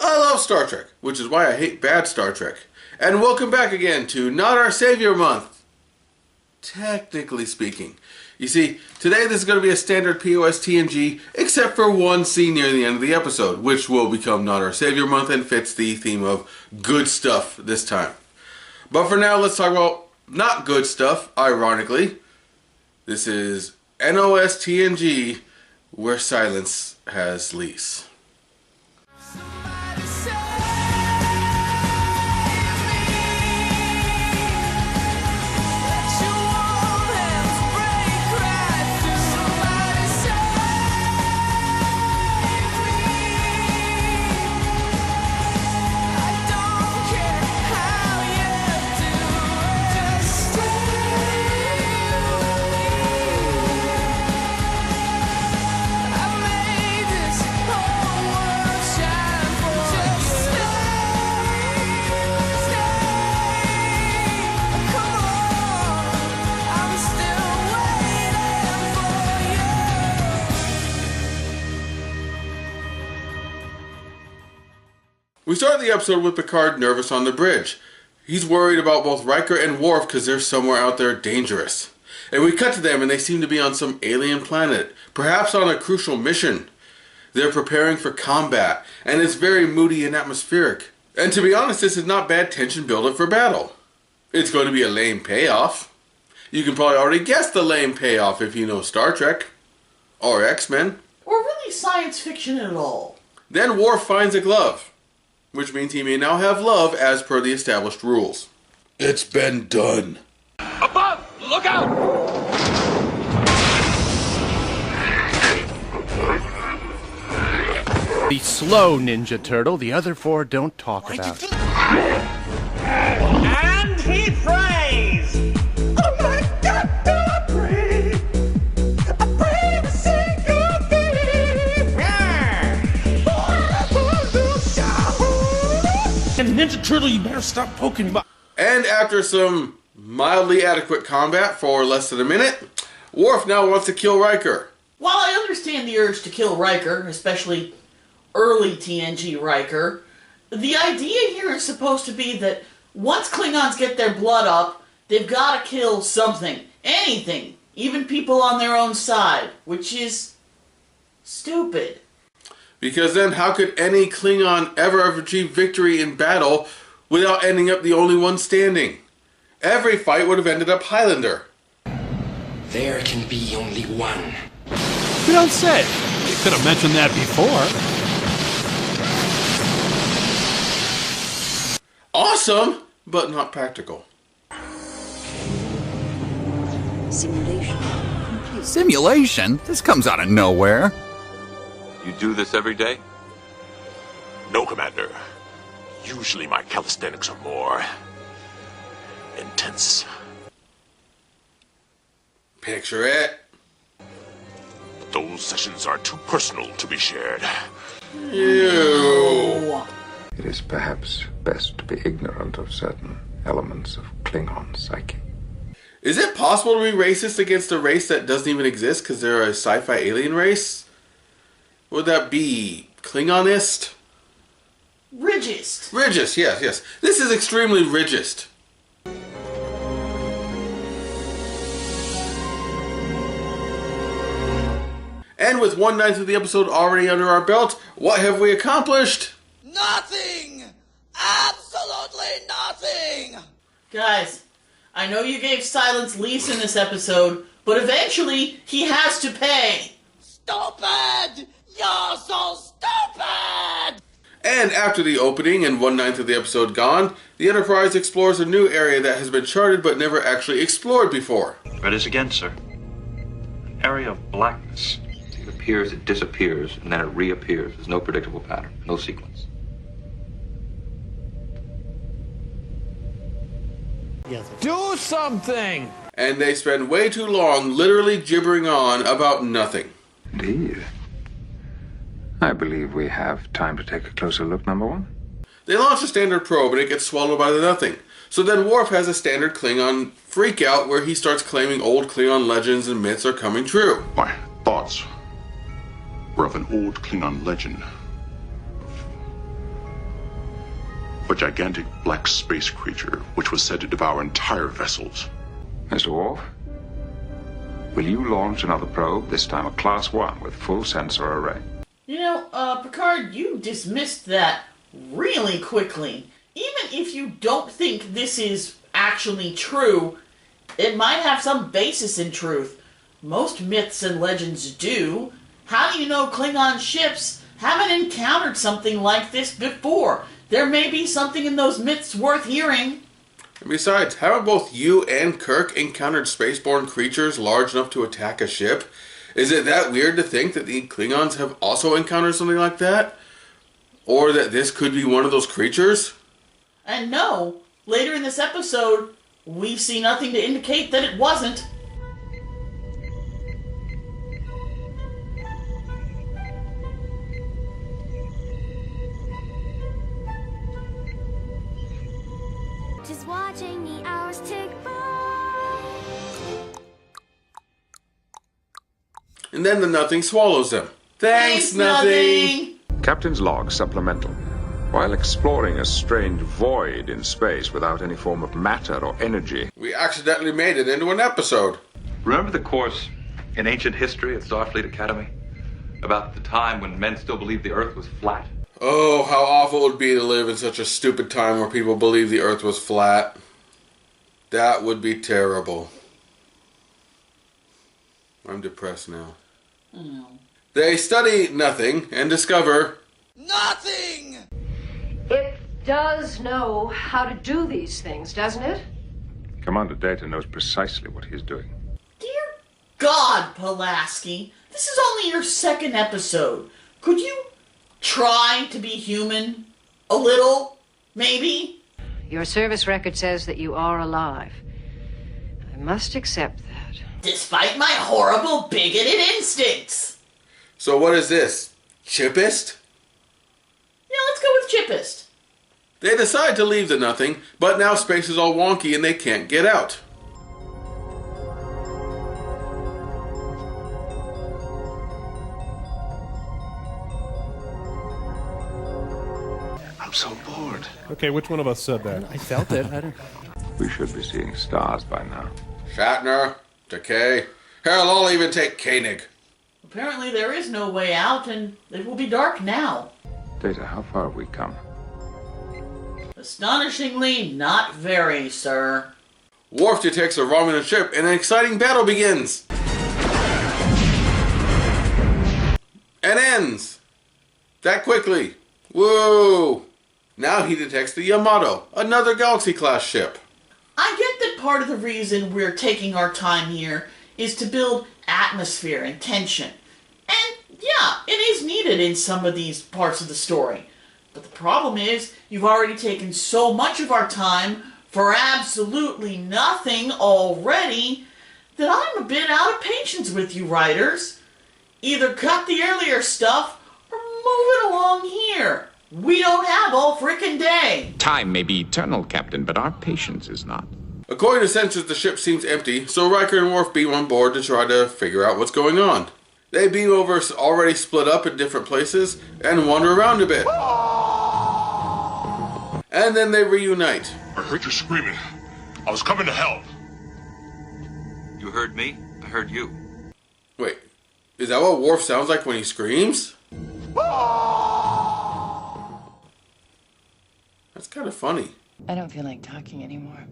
I love Star Trek, which is why I hate bad Star Trek. And welcome back again to Not Our Savior Month. Technically speaking. You see, today this is going to be a standard POS TNG, except for one scene near the end of the episode, which will become Not Our Savior Month and fits the theme of good stuff this time. But for now, let's talk about not good stuff, ironically. This is NOS TNG, where silence has Lease. We start the episode with Picard nervous on the bridge. He's worried about both Riker and Worf because they're somewhere out there dangerous. And we cut to them and they seem to be on some alien planet, perhaps on a crucial mission. They're preparing for combat, and it's very moody and atmospheric. And to be honest, this is not bad tension buildup for battle. It's going to be a lame payoff. You can probably already guess the lame payoff if you know Star Trek. Or X-Men. Or really science fiction at all. Then Worf finds a glove, which means he may now have love as per the established rules. It's been done. Above! Look out! Be slow, Ninja Turtle. The other four don't talk about. And he prays! Oh my God, I pray! I pray to sing your thee! And Ninja Turtle, you better stop poking me. And after some mildly adequate combat for less than a minute, Worf now wants to kill Riker. While I understand the urge to kill Riker, especially early TNG Riker, the idea here is supposed to be that once Klingons get their blood up, they've got to kill something. Anything. Even people on their own side. Which is stupid. Because then how could any Klingon ever achieve victory in battle without ending up the only one standing? Every fight would have ended up Highlander. There can be only one. You don't say. You could have mentioned that before. Awesome, but not practical. Simulation complete. Simulation? This comes out of nowhere. You do this every day? No, Commander. Usually my calisthenics are more intense. Picture it. Those sessions are too personal to be shared. Ew. It is perhaps best to be ignorant of certain elements of Klingon psyche. Is it possible to be racist against a race that doesn't even exist because they're a sci-fi alien race? Would that be Klingonist? Ridgist. Ridgist, yes. This is extremely ridgist. And with 1/9 of the episode already under our belt, what have we accomplished? Nothing! Absolutely nothing! Guys, I know you gave Silence Lease in this episode, but eventually he has to pay. Stupid! You're so stupid! And after the opening and 1/9 of the episode gone, the Enterprise explores a new area that has been charted but never actually explored before. Try this again, sir. An area of blackness. It appears, it disappears, and then it reappears. There's no predictable pattern, no sequence. Do something! And they spend way too long literally gibbering on about nothing. Indeed. I believe we have time to take a closer look, number one. They launch a standard probe and it gets swallowed by the nothing. So then Worf has a standard Klingon freakout where he starts claiming old Klingon legends and myths are coming true. My thoughts were of an old Klingon legend a gigantic black space creature which was said to devour entire vessels. Mr. Worf, will you launch another probe, this time a Class 1 with full sensor array? You know, Picard, you dismissed that really quickly. Even if you don't think this is actually true, it might have some basis in truth. Most myths and legends do. How do you know Klingon ships haven't encountered something like this before? There may be something in those myths worth hearing. And besides, haven't both you and Kirk encountered spaceborne creatures large enough to attack a ship? Is it that weird to think that the Klingons have also encountered something like that? Or that this could be one of those creatures? And no, later in this episode, we see nothing to indicate that it wasn't. Just watching the hours tick by. And then the Nothing swallows them. Thanks, Nothing! Captain's log supplemental. While exploring a strange void in space without any form of matter or energy, we accidentally made it into an episode. Remember the course in ancient history at Starfleet Academy? About the time when men still believed the Earth was flat? Oh, how awful it would be to live in such a stupid time where people believe the Earth was flat. That would be terrible. I'm depressed now. Oh. They study Nothing and discover... Nothing! It does know how to do these things, doesn't it? Commander Data knows precisely what he's doing. Dear God, Pulaski, this is only your second episode. Could you try to be human? A little? Maybe? Your service record says that you are alive. I must accept that. Despite my horrible, bigoted instincts. So what is this? Chippist? Yeah, let's go with Chippist. They decide to leave the Nothing, but now space is all wonky and they can't get out. I'm so bored. Okay, which one of us said that? I felt it. We should be seeing stars by now. Shatner, Decay. Hell, I'll even take Koenig. Apparently there is no way out, and it will be dark now. Data, how far have we come? Astonishingly, not very, sir. Worf detects a Romulan ship, and an exciting battle begins. And ends. That quickly. Whoa! Now he detects the Yamato, another Galaxy-class ship. I get that part of the reason we're taking our time here is to build atmosphere and tension. And yeah, it is needed in some of these parts of the story. But the problem is, you've already taken so much of our time for absolutely nothing already that I'm a bit out of patience with you writers. Either cut the earlier stuff or move it along here. We don't have all frickin' day. Time may be eternal, Captain, but our patience is not. According to sensors, the ship seems empty, so Riker and Worf beam on board to try to figure out what's going on. They beam over already split up in different places and wander around a bit. And then they reunite. I heard you screaming. I was coming to help. You heard me? I heard you. Wait, is that what Worf sounds like when he screams? That's kind of funny. I don't feel like talking anymore.